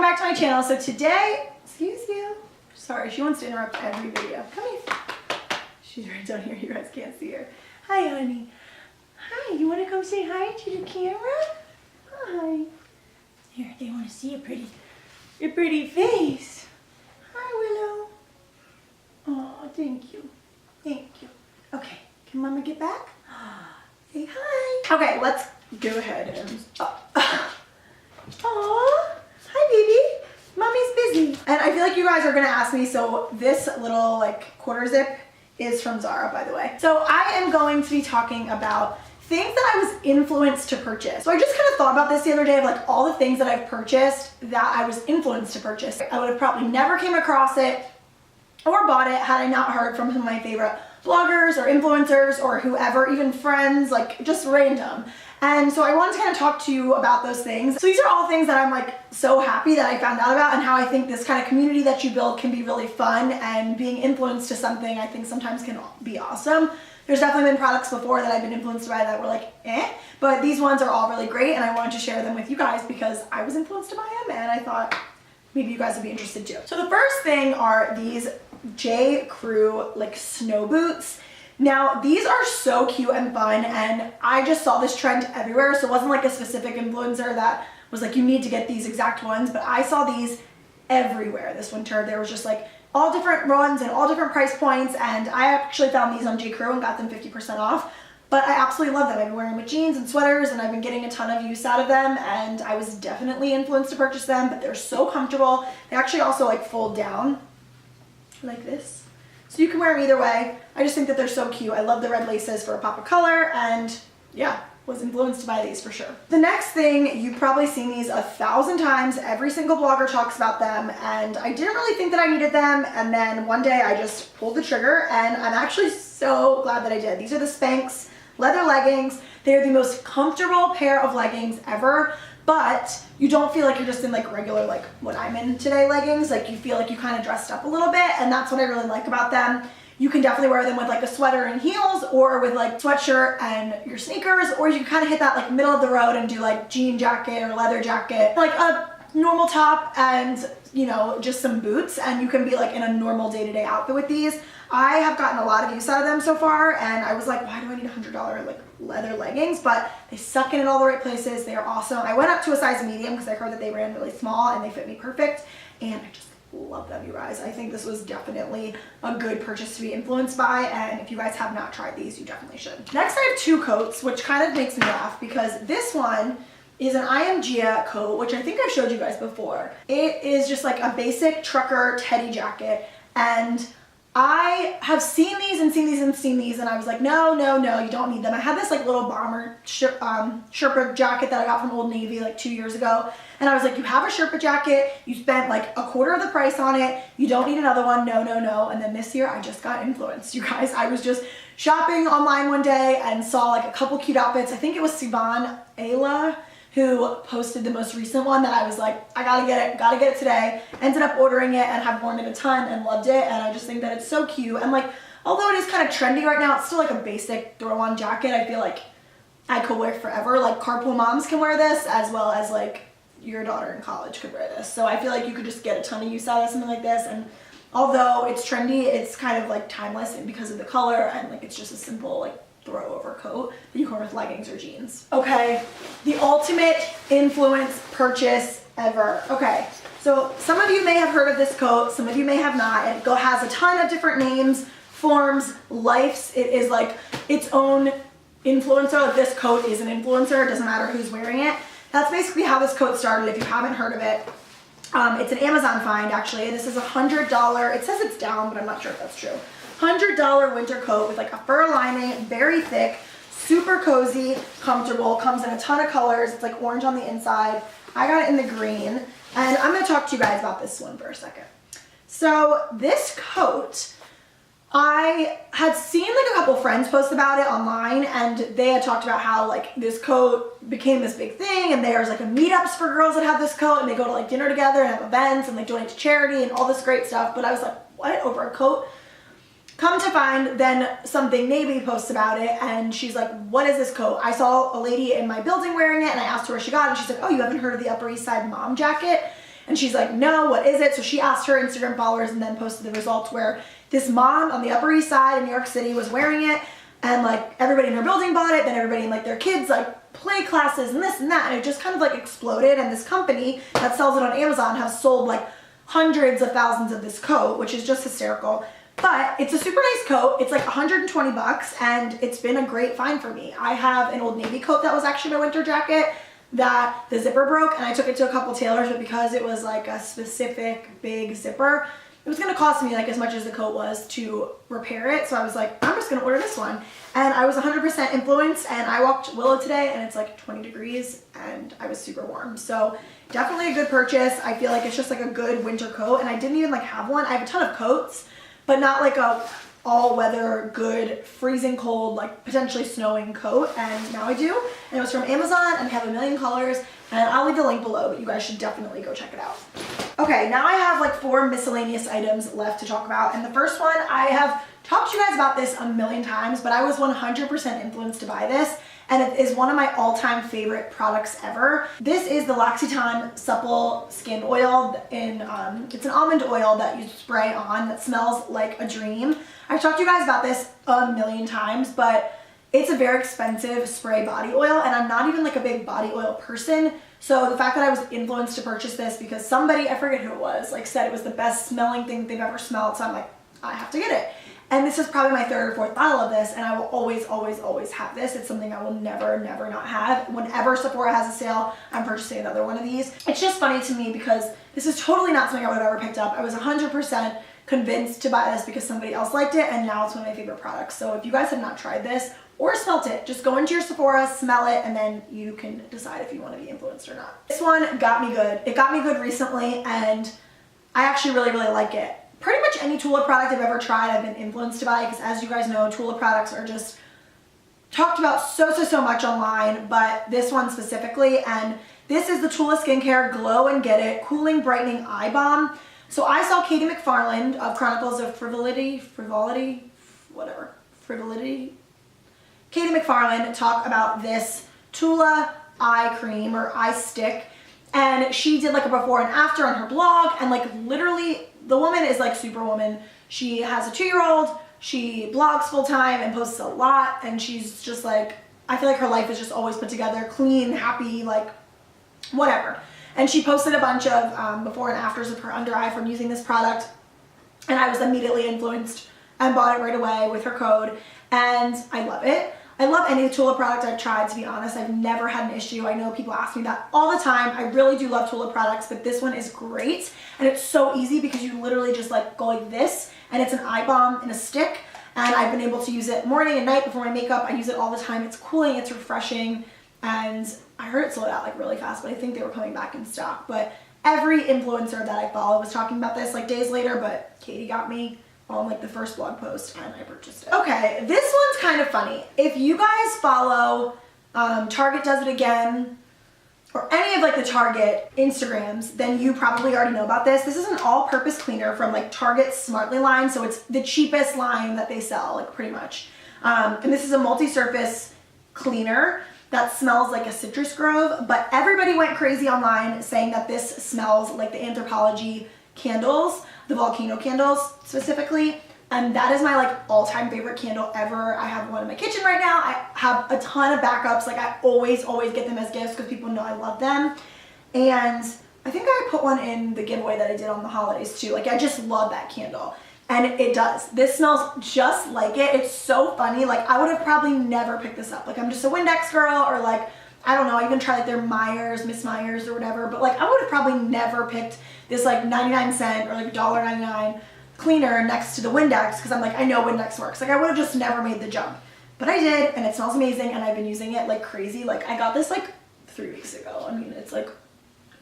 back to my channel. So today, excuse you. Sorry, she wants to interrupt every video. Come here. She's right down here. You guys can't see her. Hi, honey. Hi, you want to come say hi to the camera? Hi. Here, they want to see your pretty face. Hi, Willow. Oh, thank you. Thank you. Okay, can Mama get back? Say hi. Okay, let's go ahead and... Aww. Hi, baby. Mommy's busy. And I feel like you guys are gonna ask me, so this little like quarter zip is from Zara, by the way. So I am going to be talking about things that I was influenced to purchase. So I just kind of thought about this the other day of like all the things that I've purchased that I was influenced to purchase. I would have probably never came across it or bought it had I not heard from some of my favorite bloggers or influencers or whoever, even friends, like just random. And so I wanted to kind of talk to you about those things. So these are all things that I'm like so happy that I found out about, and how I think this kind of community that you build can be really fun, and being influenced to something I think sometimes can be awesome. There's definitely been products before that I've been influenced by that were like, but these ones are all really great, and I wanted to share them with you guys because I was influenced by them, and I thought maybe you guys would be interested too. So the first thing are these J. Crew like snow boots. Now these are so cute and fun, and I just saw this trend everywhere, so it wasn't like a specific influencer that was like you need to get these exact ones, but I saw these everywhere this winter. There was just like all different runs and all different price points, and I actually found these on J. Crew and got them 50% off. But I absolutely love them. I've been wearing them with jeans and sweaters, and I've been getting a ton of use out of them, and I was definitely influenced to purchase them, but they're so comfortable. They actually also like fold down like this, so you can wear them either way. I just think that they're so cute. I love the red laces for a pop of color, and yeah, was influenced by these for sure. The next thing, you've probably seen these 1,000 times. Every single blogger talks about them, and I didn't really think that I needed them, and then one day I just pulled the trigger, and I'm actually so glad that I did. These are the Spanx leather leggings. They are the most comfortable pair of leggings ever, but you don't feel like you're just in like regular, like what I'm in today leggings. Like you feel like you kind of dressed up a little bit, and that's what I really like about them. You can definitely wear them with like a sweater and heels, or with like sweatshirt and your sneakers, or you can kind of hit that like middle of the road and do like jean jacket or leather jacket, like a normal top and, you know, just some boots, and you can be like in a normal day-to-day outfit with these. I have gotten a lot of use out of them so far, and I was like, why do I need $100 like leather leggings? But they suck in all the right places. They are awesome. I went up to a size medium because I heard that they ran really small and they fit me perfect, and I just love them, you guys. I think this was definitely a good purchase to be influenced by, and if you guys have not tried these, you definitely should. Next, I have two coats, which kind of makes me laugh because this one is an I Am Gia coat, which I think I've showed you guys before. It is just like a basic trucker teddy jacket, and I have seen these and seen these and seen these, and I was like, no, you don't need them. I had this like little bomber Sherpa jacket that I got from Old Navy like 2 years ago, and I was like, you have a Sherpa jacket, you spent like a quarter of the price on it, you don't need another one, no. And then this year I just got influenced, you guys. I was just shopping online one day and saw like a couple cute outfits. I think it was Sivan Ayla who posted the most recent one that I was like, I gotta get it today. Ended up ordering it and have worn it a ton and loved it, and I just think that it's so cute. And like, although it is kind of trendy right now, it's still like a basic throw-on jacket. I feel like I could wear forever. Like carpool moms can wear this, as well as like your daughter in college could wear this. So I feel like you could just get a ton of use out of something like this, and although it's trendy, it's kind of like timeless because of the color, and like it's just a simple like throw over coat that you can wear with leggings or jeans. Okay, the ultimate influence purchase ever. Okay, so some of you may have heard of this coat, some of you may have not. It has a ton of different names, forms, lives. It is like its own influencer. Like this coat is an influencer. It doesn't matter who's wearing it. That's basically how this coat started, if you haven't heard of it. It's an Amazon find, actually. This is $100. It says it's down, but I'm not sure if that's true. $100 winter coat with like a fur lining, very thick, super cozy, comfortable, comes in a ton of colors. It's like orange on the inside. I got it in the green, and I'm gonna talk to you guys about this one for a second. So this coat, I had seen like a couple friends post about it online, and they had talked about how like this coat became this big thing, and there's like a meetups for girls that have this coat, and they go to like dinner together and have events and like donate to charity and all this great stuff. But I was like, what, over a coat? Come to find, then something navy posts about it, and she's like, what is this coat? I saw a lady in my building wearing it, and I asked her where she got it, and she's like, oh, you haven't heard of the Upper East Side mom jacket? And she's like, no, what is it? So she asked her Instagram followers and then posted the results where this mom on the Upper East Side in New York City was wearing it, and like everybody in her building bought it, then everybody in like their kids like play classes and this and that, and it just kind of like exploded. And this company that sells it on Amazon has sold like hundreds of thousands of this coat, which is just hysterical. But it's a super nice coat. It's like 120 bucks, and it's been a great find for me. I have an Old Navy coat that was actually my winter jacket that the zipper broke, and I took it to a couple tailors, but because it was like a specific big zipper, it was gonna cost me like as much as the coat was to repair it. So I was like, I'm just gonna order this one. And I was 100% influenced, and I walked Willow today and it's like 20 degrees and I was super warm. So definitely a good purchase. I feel like it's just like a good winter coat, and I didn't even like have one. I have a ton of coats, but not like a all-weather, good, freezing cold, like potentially snowing coat, and now I do. And it was from Amazon, and I have a million colors, and I'll leave the link below, but you guys should definitely go check it out. Okay, now I have like 4 miscellaneous items left to talk about, and the first one, I have talked to you guys about this a million times, but I was 100% influenced to buy this, and it is one of my all-time favorite products ever. This is the Loccitane Supple Skin Oil. It's an almond oil that you spray on that smells like a dream. I've talked to you guys about this a million times, but it's a very expensive spray body oil, and I'm not even like a big body oil person. So the fact that I was influenced to purchase this because somebody, I forget who it was, like said it was the best smelling thing they've ever smelled, so I'm like, I have to get it. And this is probably my 3rd or 4th bottle of this, and I will always, always, always have this. It's something I will never, never not have. Whenever Sephora has a sale, I'm purchasing another one of these. It's just funny to me because this is totally not something I would have ever picked up. I was 100% convinced to buy this because somebody else liked it, and now it's one of my favorite products. So if you guys have not tried this or smelt it, just go into your Sephora, smell it, and then you can decide if you want to be influenced or not. This one got me good. It got me good recently, and I actually really, really like it. Pretty much any Tula product I've ever tried, I've been influenced to buy, because as you guys know, Tula products are just talked about so much online, but this one specifically, and this is the Tula Skincare Glow and Get It Cooling Brightening Eye Balm. So I saw Katie McFarland of Chronicles of Frivolity, Katie McFarland talk about this Tula eye cream or eye stick, and she did like a before and after on her blog, and like literally the woman is like superwoman. She has a 2-year-old, she blogs full-time and posts a lot, and she's just like, I feel like her life is just always put together, clean, happy, like whatever. And she posted a bunch of before and afters of her under eye from using this product, and I was immediately influenced and bought it right away with her code, and I love it. I love any Tula product I've tried, to be honest. I've never had an issue. I know people ask me that all the time. I really do love Tula products, but this one is great. And it's so easy because you literally just like go like this, and it's an eye balm in a stick. And I've been able to use it morning and night before my makeup. I use it all the time. It's cooling, it's refreshing. And I heard it sold out like really fast, but I think they were coming back in stock. But every influencer that I follow was talking about this like days later, but Katie got me on like the first blog post, and I purchased it. Okay, this one's kind of funny. If you guys follow Target Does It Again or any of like the Target Instagrams, then you probably already know about this. This is an all-purpose cleaner from like Target's Smartly line, so it's the cheapest line that they sell, like pretty much. And this is a multi-surface cleaner that smells like a citrus grove, but everybody went crazy online saying that this smells like the Anthropologie candles, the volcano candles specifically, and that is my like all-time favorite candle ever. I have one in my kitchen right now. I have a ton of backups. Like I always get them as gifts because people know I love them, and I think I put one in the giveaway that I did on the holidays too. Like I just love that candle, and it does. This smells just like it. It's so funny. Like I would have probably never picked this up. Like I'm just a Windex girl, or like I don't know, I even tried like their Miss Myers or whatever, but like I would have probably never picked this like 99-cent or like $1.99 cleaner next to the Windex, because I'm like, I know Windex works. Like I would have just never made the jump, but I did, and it smells amazing, and I've been using it like crazy. Like I got this like 3 weeks ago. I mean, it's like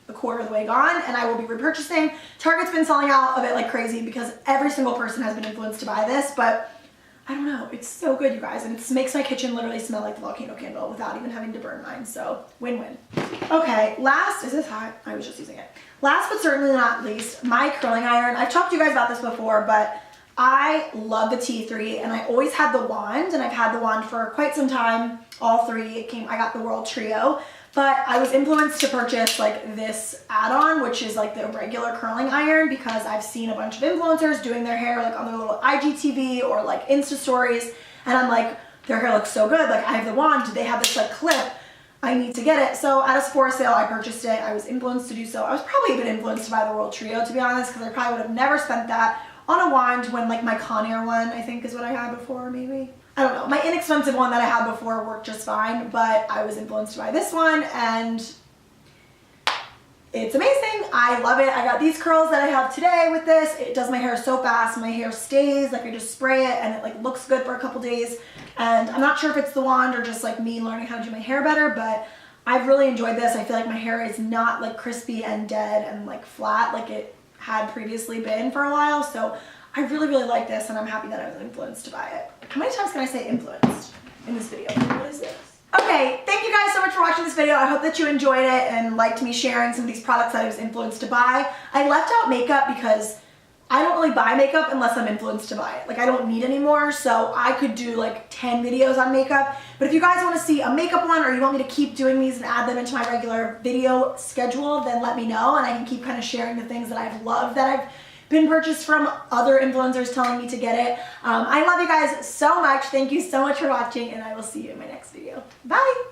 a quarter of the way gone, and I will be repurchasing. Target's been selling out of it like crazy because every single person has been influenced to buy this, but I don't know, it's so good, you guys, and it makes my kitchen literally smell like the volcano candle without even having to burn mine, so win-win. Okay, last, is this hot? I was just using it. Last but certainly not least, my curling iron. I've talked to you guys about this before, but I love the T3, and I always had the wand, and I've had the wand for quite some time, all 3. I got the World Trio, but I was influenced to purchase like this add-on, which is like the regular curling iron, because I've seen a bunch of influencers doing their hair like on their little IGTV or like Insta stories, and I'm like, their hair looks so good. Like I have the wand, they have this like clip, I need to get it. So at a Sephora sale, I purchased it. I was influenced to do so. I was probably a bit influenced by the World Trio, to be honest, because I probably would have never spent that on a wand when like my Conair one, I think is what I had before, maybe. I don't know. My inexpensive one that I had before worked just fine, but I was influenced by this one and it's amazing. I love it. I got these curls that I have today with this. It does my hair so fast. My hair stays, like I just spray it and it like looks good for a couple days. And I'm not sure if it's the wand or just like me learning how to do my hair better, but I've really enjoyed this. I feel like my hair is not like crispy and dead and like flat like it had previously been for a while. So I really, really like this and I'm happy that I was influenced by it. How many times can I say influenced in this video? What is this? Okay, thank you guys so much for watching this video. I hope that you enjoyed it and liked me sharing some of these products that I was influenced to buy. I left out makeup because I don't really buy makeup unless I'm influenced to buy it. Like I don't need any more, so I could do like 10 videos on makeup. But if you guys want to see a makeup one or you want me to keep doing these and add them into my regular video schedule, then let me know and I can keep kind of sharing the things that I've loved that I've been purchased from other influencers telling me to get it. I love you guys so much. Thank you so much for watching and I will see you in my next video. Bye!